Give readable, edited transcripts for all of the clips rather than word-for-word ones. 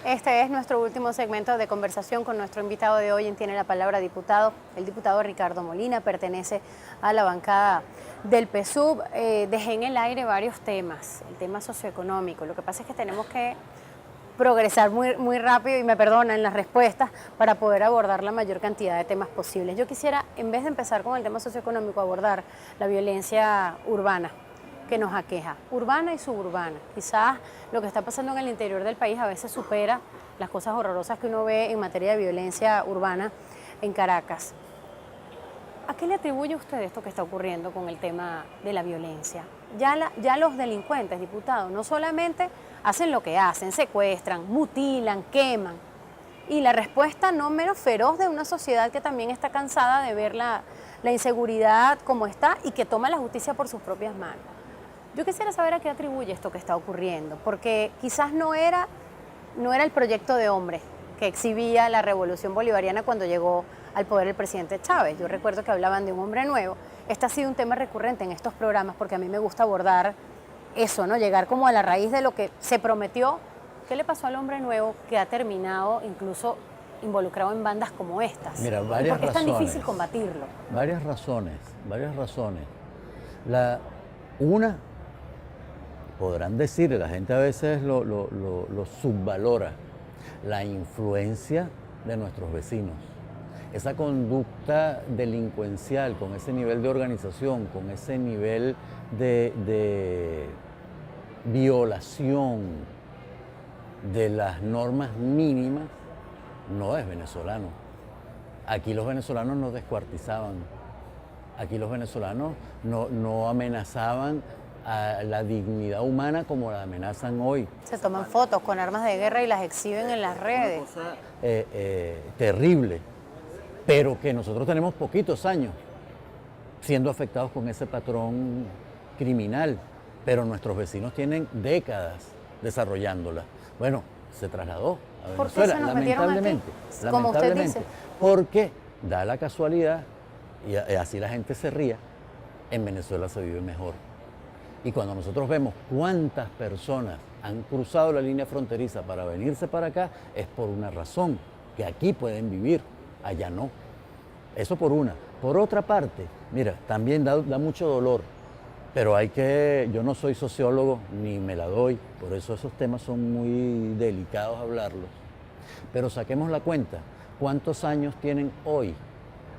Este es nuestro último segmento de conversación con nuestro invitado de hoy en Tiene la Palabra Diputado. El diputado Ricardo Molina pertenece a la bancada del PSUV. Dejé en el aire varios temas, el tema socioeconómico. Lo que pasa es que tenemos que progresar muy rápido, y me perdonan las respuestas, para poder abordar la mayor cantidad de temas posibles. Yo quisiera, en vez de empezar con el tema socioeconómico, abordar la violencia urbana que nos aqueja, urbana y suburbana. Quizás lo que está pasando en el interior del país a veces supera las cosas horrorosas que uno ve en materia de violencia urbana en Caracas. ¿A qué le atribuye usted esto que está ocurriendo con el tema de la violencia? Ya los delincuentes, diputado, no solamente hacen lo que hacen, secuestran, mutilan, queman. Y la respuesta no menos feroz de una sociedad que también está cansada de ver la inseguridad como está y que toma la justicia por sus propias manos. Yo quisiera saber a qué atribuye esto que está ocurriendo, porque quizás no era el proyecto de hombre que exhibía la revolución bolivariana cuando llegó al poder el presidente Chávez. Yo recuerdo que hablaban de un hombre nuevo. Este ha sido un tema recurrente en estos programas porque a mí me gusta abordar eso, ¿no? Llegar como a la raíz de lo que se prometió. ¿Qué le pasó al hombre nuevo que ha terminado incluso involucrado en bandas como estas? Mira, varias ¿Por qué es tan razones. difícil combatirlo? Varias razones. Una, podrán decir, la gente a veces lo subvalora, la influencia de nuestros vecinos. Esa conducta delincuencial, con ese nivel de organización, con ese nivel de violación de las normas mínimas, no es venezolano. Aquí los venezolanos no descuartizaban, aquí los venezolanos no amenazaban a la dignidad humana como la amenazan hoy. Se toman fotos con armas de guerra y las exhiben en las redes. Terrible, pero que nosotros tenemos poquitos años siendo afectados con ese patrón criminal, pero nuestros vecinos tienen décadas desarrollándola. Bueno, se trasladó a ¿Por qué Venezuela, se nos metieron aquí? Como usted dice. Porque da la casualidad, y así la gente se ría, en Venezuela se vive mejor. Y cuando nosotros vemos cuántas personas han cruzado la línea fronteriza para venirse para acá, es por una razón, que aquí pueden vivir, allá no. Eso por una. Por otra parte, mira, también da mucho dolor, pero yo no soy sociólogo ni me la doy, por eso esos temas son muy delicados hablarlos. Pero saquemos la cuenta, ¿cuántos años tienen hoy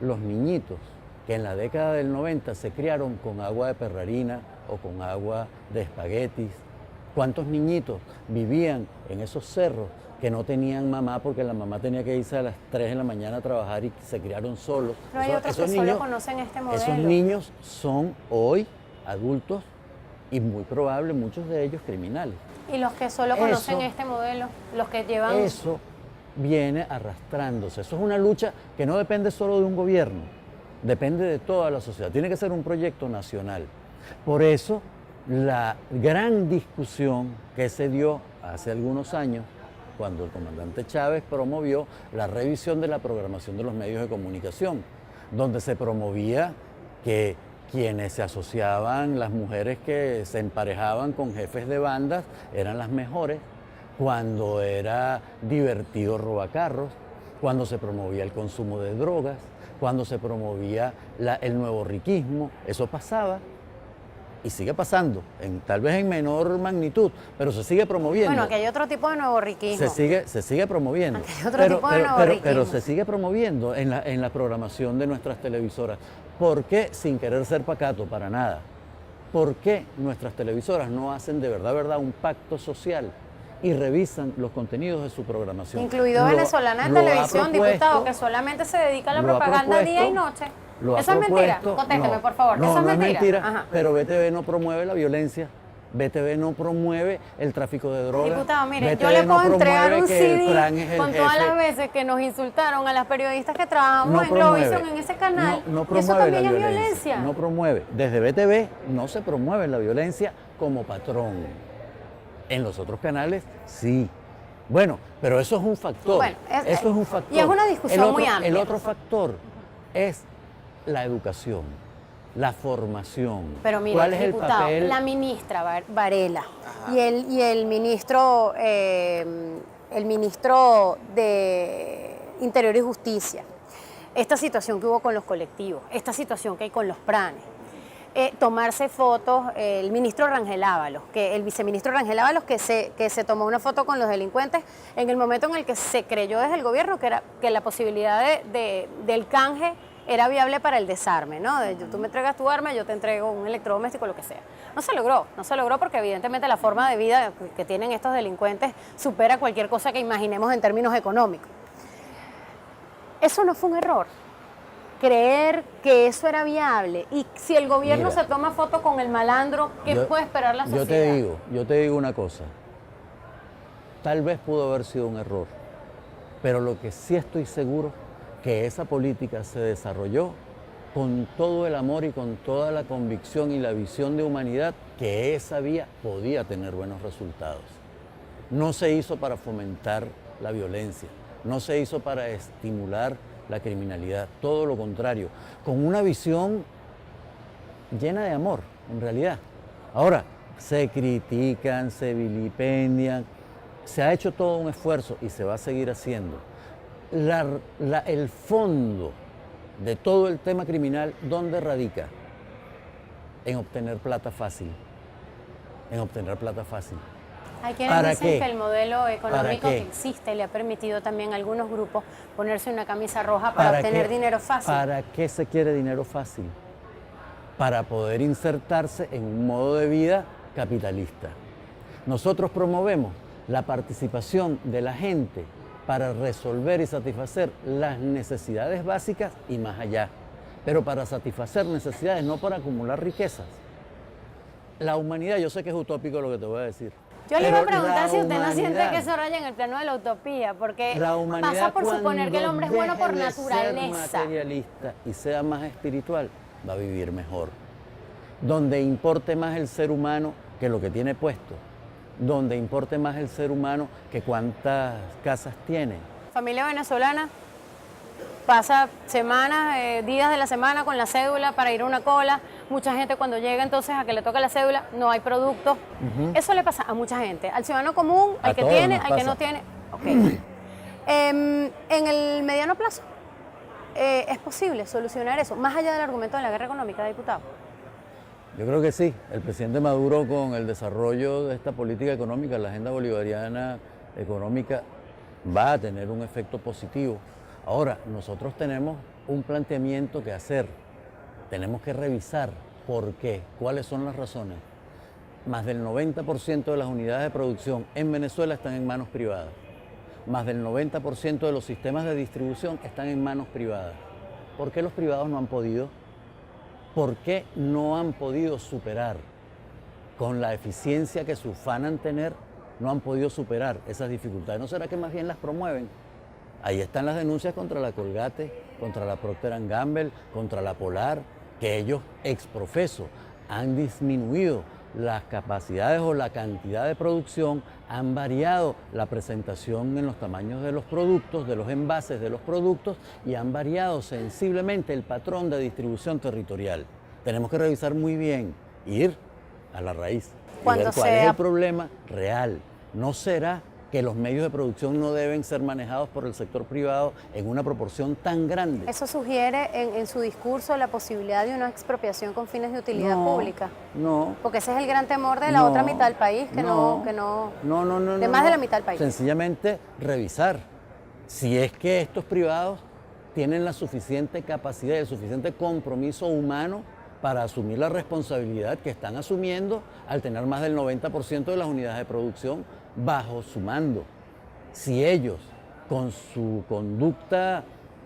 los niñitos que en la década del 90 se criaron con agua de perrarina o con agua de espaguetis? ¿Cuántos niñitos vivían en esos cerros que no tenían mamá porque la mamá tenía que irse a las 3 de la mañana a trabajar y se criaron solos? Pero hay otros que solo conocen este modelo. Esos niños son hoy adultos y muy probable muchos de ellos criminales. Y los que solo conocen este modelo, los que llevan... Eso viene arrastrándose. Eso es una lucha que no depende solo de un gobierno, depende de toda la sociedad. Tiene que ser un proyecto nacional. Por eso, la gran discusión que se dio hace algunos años, cuando el comandante Chávez promovió la revisión de la programación de los medios de comunicación, donde se promovía que quienes se asociaban, las mujeres que se emparejaban con jefes de bandas, eran las mejores, cuando era divertido robacarros, cuando se promovía el consumo de drogas, cuando se promovía el nuevo riquismo. Eso pasaba y sigue pasando, tal vez en menor magnitud, pero se sigue promoviendo. Bueno, aquí hay otro tipo de nuevo riquismo. Se sigue promoviendo. Aquí hay otro tipo de nuevo riquismo. Pero se sigue promoviendo en la programación de nuestras televisoras. ¿Por qué, sin querer ser pacato para nada, por qué nuestras televisoras no hacen de verdad un pacto social y revisan los contenidos de su programación? Incluido Venezolana en Televisión, diputado, que solamente se dedica a la propaganda día y noche. ¿Eso es mentira? Contésteme, por favor. ¿Eso es mentira? Ajá. Pero BTV no promueve la violencia. BTV no promueve el tráfico de drogas. Diputado, mire, BTV yo le puedo no entregar un CD con todas las veces que nos insultaron a las periodistas que trabajamos en Globovisión, en ese canal. No promueve eso también la es violencia. No promueve. Desde BTV no se promueve la violencia como patrón. En los otros canales, sí. Bueno, pero eso es un factor. Bueno, eso es un factor. Y es una discusión muy amplia. El otro factor es la educación, la formación. Pero mire, ¿cuál es diputado, el papel? la ministra Varela y el ministro el ministro de Interior y Justicia, esta situación que hubo con los colectivos, esta situación que hay con los pranes, tomarse fotos, el ministro Rangel Ábalos, el viceministro Rangel Ábalos que se tomó una foto con los delincuentes en el momento en el que se creyó desde el gobierno que la posibilidad del canje era viable para el desarme, ¿no? Tú me entregas tu arma, yo te entrego un electrodoméstico, lo que sea. No se logró porque evidentemente la forma de vida que tienen estos delincuentes supera cualquier cosa que imaginemos en términos económicos. Eso no fue un error. Creer que eso era viable. Y si el gobierno se toma foto con el malandro, ¿qué puede esperar la sociedad? Yo te digo una cosa. Tal vez pudo haber sido un error, pero lo que sí estoy seguro que esa política se desarrolló con todo el amor y con toda la convicción y la visión de humanidad que esa vía podía tener buenos resultados. No se hizo para fomentar la violencia, no se hizo para estimular la criminalidad, todo lo contrario, con una visión llena de amor, en realidad. Ahora, se critican, se vilipendian, se ha hecho todo un esfuerzo y se va a seguir haciendo. El fondo de todo el tema criminal, ¿dónde radica? En obtener plata fácil. En obtener plata fácil. Hay quienes dicen que el modelo económico que existe le ha permitido también a algunos grupos ponerse una camisa roja para obtener dinero fácil. ¿Para qué se quiere dinero fácil? Para poder insertarse en un modo de vida capitalista. Nosotros promovemos la participación de la gente para resolver y satisfacer las necesidades básicas y más allá, pero para satisfacer necesidades, no para acumular riquezas. La humanidad, yo sé que es utópico lo que te voy a decir. Yo le iba a preguntar si usted no siente que eso raya en el plano de la utopía, porque pasa por suponer que el hombre es bueno por naturaleza. Ser materialista y sea más espiritual, va a vivir mejor. Donde importe más el ser humano que lo que tiene puesto. Donde importe más el ser humano que cuántas casas tiene. Familia venezolana pasa semanas, días de la semana con la cédula para ir a una cola. Mucha gente cuando llega entonces a que le toca la cédula, no hay productos. Eso le pasa a mucha gente, al ciudadano común, al que tiene, al que no tiene. Okay. En el mediano plazo, ¿es posible solucionar eso, más allá del argumento de la guerra económica, diputado? Yo creo que sí. El presidente Maduro, con el desarrollo de esta política económica, la agenda bolivariana económica, va a tener un efecto positivo. Ahora, nosotros tenemos un planteamiento que hacer. Tenemos que revisar por qué, cuáles son las razones. Más del 90% de las unidades de producción en Venezuela están en manos privadas. Más del 90% de los sistemas de distribución están en manos privadas. ¿Por qué los privados no han podido? ¿Por qué no han podido superar con la eficiencia que se ufanan tener, no han podido superar esas dificultades? ¿No será que más bien las promueven? Ahí están las denuncias contra la Colgate, contra la Procter & Gamble, contra la Polar, que ellos ex profeso han disminuido las capacidades o la cantidad de producción, han variado la presentación en los tamaños de los productos, de los envases de los productos y han variado sensiblemente el patrón de distribución territorial. Tenemos que revisar muy bien, ir a la raíz y ver cuál es el problema real. No será que los medios de producción no deben ser manejados por el sector privado en una proporción tan grande. ¿Eso sugiere en su discurso la posibilidad de una expropiación con fines de utilidad pública? No. Porque ese es el gran temor de la otra mitad del país, de más de la mitad del país. Sencillamente revisar si es que estos privados tienen la suficiente capacidad y el suficiente compromiso humano para asumir la responsabilidad que están asumiendo al tener más del 90% de las unidades de producción bajo su mando. Si ellos, con su conducta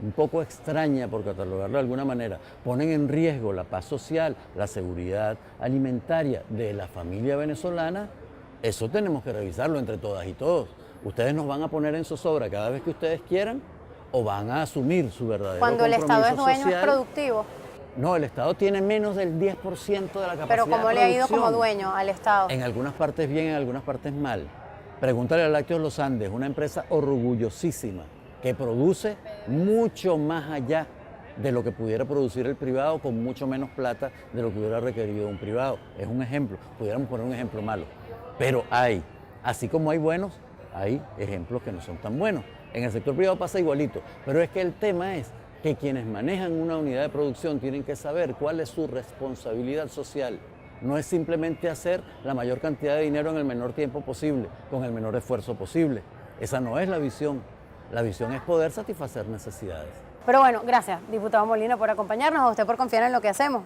un poco extraña, por catalogarlo de alguna manera, ponen en riesgo la paz social, la seguridad alimentaria de la familia venezolana, eso tenemos que revisarlo entre todas y todos. Ustedes nos van a poner en zozobra cada vez que ustedes quieran o van a asumir su verdadero cuando el Estado es dueño social. Es productivo. No, el Estado tiene menos del 10% de la capacidad de producción. Pero ¿cómo le ha ido como dueño al Estado? En algunas partes bien, en algunas partes mal. Pregúntale a Lácteos Los Andes, una empresa orgullosísima que produce mucho más allá de lo que pudiera producir el privado con mucho menos plata de lo que hubiera requerido un privado. Es un ejemplo, pudiéramos poner un ejemplo malo. Pero hay, así como hay buenos, hay ejemplos que no son tan buenos. En el sector privado pasa igualito, pero es que el tema es que quienes manejan una unidad de producción tienen que saber cuál es su responsabilidad social. No es simplemente hacer la mayor cantidad de dinero en el menor tiempo posible, con el menor esfuerzo posible. Esa no es la visión. La visión es poder satisfacer necesidades. Pero bueno, gracias, diputado Molina, por acompañarnos, a usted por confiar en lo que hacemos.